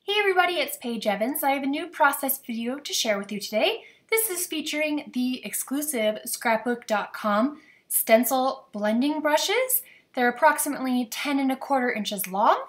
Hey everybody, it's Paige Evans. I have a new process video to share with you today. This is featuring the exclusive Scrapbook.com Stencil Blending Brushes. They're approximately 10¼ inches long,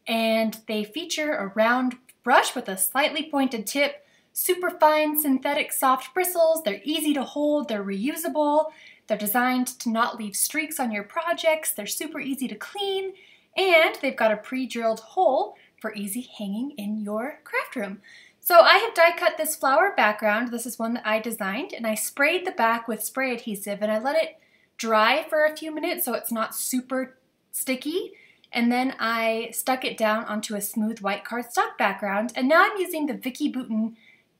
and they feature a round brush with a slightly pointed tip, super fine synthetic soft bristles. They're easy to hold, they're reusable, they're designed to not leave streaks on your projects, they're super easy to clean, and they've got a pre-drilled hole for easy hanging in your craft room. So I have die cut this flower background. This is one that I designed, and I sprayed the back with spray adhesive and I let it dry for a few minutes so it's not super sticky, and then I stuck it down onto a smooth white cardstock background, and now I'm using the Vicki Boutin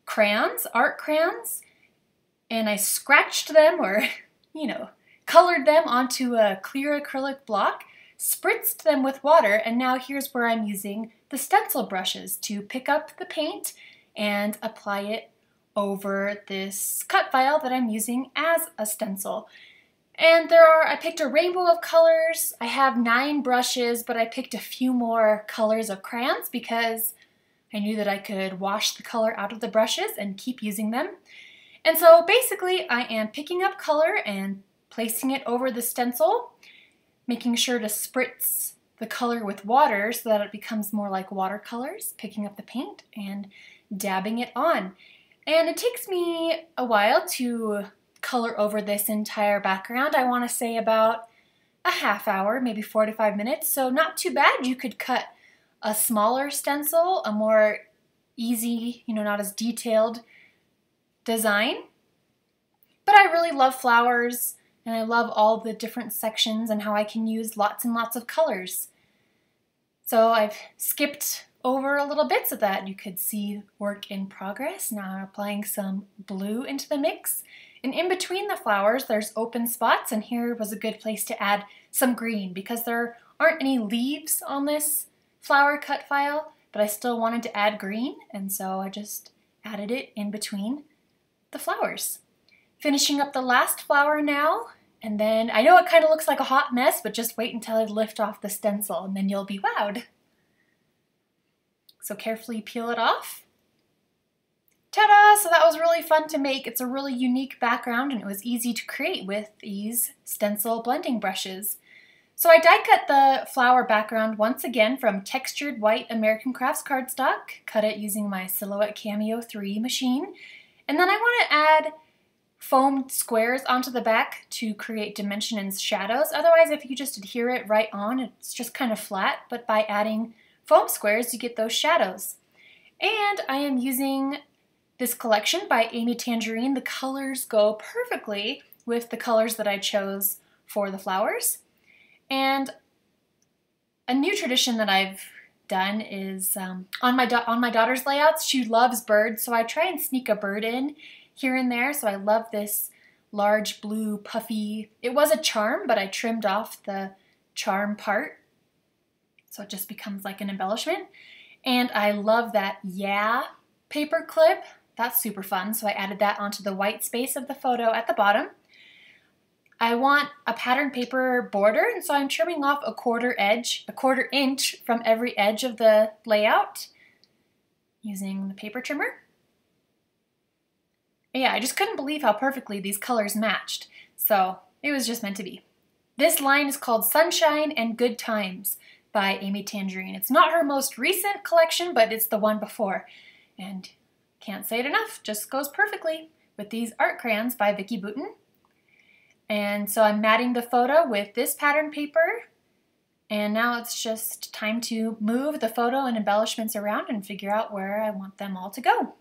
crayons, art crayons, and I scratched them, or colored them onto a clear acrylic block, spritzed them with water, and now here's where I'm using the stencil brushes to pick up the paint and apply it over this cut file that I'm using as a stencil. And I picked a rainbow of colors. I have 9 brushes, but I picked a few more colors of crayons because I knew that I could wash the color out of the brushes and keep using them. And so basically I am picking up color and placing it over the stencil, making sure to spritz the color with water so that it becomes more like watercolors, picking up the paint and dabbing it on. And it takes me a while to color over this entire background. I want to say about a half hour, maybe 4 to 5 minutes, so not too bad. You could cut a smaller stencil, a more easy, not as detailed design. But I really love flowers, and I love all the different sections and how I can use lots and lots of colors. So I've skipped over a little bit so that you could see work in progress. Now I'm applying some blue into the mix. And in between the flowers, there's open spots, and here was a good place to add some green because there aren't any leaves on this flower cut file, but I still wanted to add green, and so I just added it in between the flowers. Finishing up the last flower now, and then I know it kind of looks like a hot mess, but just wait until I lift off the stencil and then you'll be wowed. So carefully peel it off. Ta-da! So that was really fun to make. It's a really unique background, and it was easy to create with these stencil blending brushes. So I die cut the flower background once again from textured white American Crafts cardstock, cut it using my Silhouette Cameo 3 machine, and then I want to add foamed squares onto the back to create dimension and shadows. Otherwise, if you just adhere it right on, it's just kind of flat, but by adding foam squares, you get those shadows. And I am using this collection by Amy Tangerine. The colors go perfectly with the colors that I chose for the flowers. And a new tradition that I've done is on my daughter's layouts, she loves birds, so I try and sneak a bird in here and there. So I love this large blue puffy, it was a charm, but I trimmed off the charm part so it just becomes like an embellishment. And I love that Yeah paper clip. That's super fun, so I added that onto the white space of the photo at the bottom. I want a pattern paper border, and so I'm trimming off a quarter inch from every edge of the layout using the paper trimmer. Yeah, I just couldn't believe how perfectly these colors matched, so it was just meant to be. This line is called Sunshine and Good Times by Amy Tangerine. It's not her most recent collection, but it's the one before, and can't say it enough, just goes perfectly with these art crayons by Vicki Boutin. And so I'm matting the photo with this pattern paper, and now it's just time to move the photo and embellishments around and figure out where I want them all to go.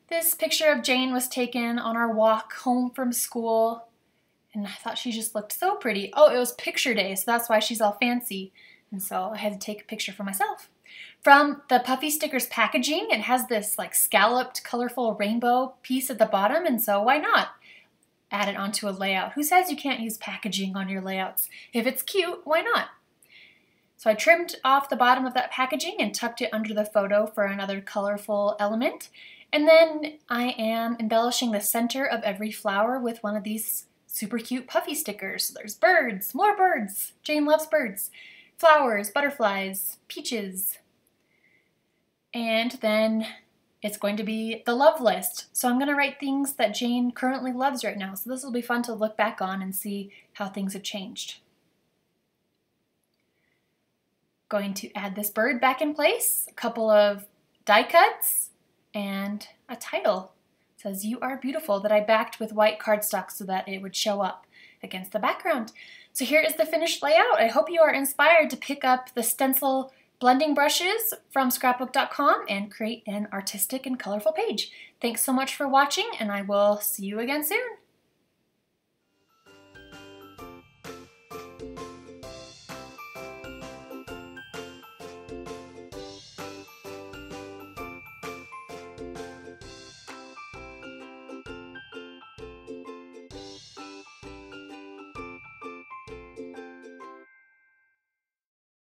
This picture of Jane was taken on our walk home from school, and I thought she just looked so pretty. Oh, it was picture day, so that's why she's all fancy, and so I had to take a picture for myself. From the Puffy Stickers packaging, it has this like scalloped, colorful rainbow piece at the bottom, and so why not add it onto a layout? Who says you can't use packaging on your layouts? If it's cute, why not? So I trimmed off the bottom of that packaging and tucked it under the photo for another colorful element. And then I am embellishing the center of every flower with one of these super cute puffy stickers. So there's birds, more birds. Jane loves birds. Flowers, butterflies, peaches, And then it's going to be the love list. So I'm going to write things that Jane currently loves right now. So this will be fun to look back on and see how things have changed. Going to add this bird back in place, a couple of die cuts, and a title. It says, "You are beautiful," that I backed with white cardstock so that it would show up against the background. So here is the finished layout. I hope you are inspired to pick up the Stencil Blending Brushes from Scrapbook.com and create an artistic and colorful page. Thanks so much for watching, and I will see you again soon.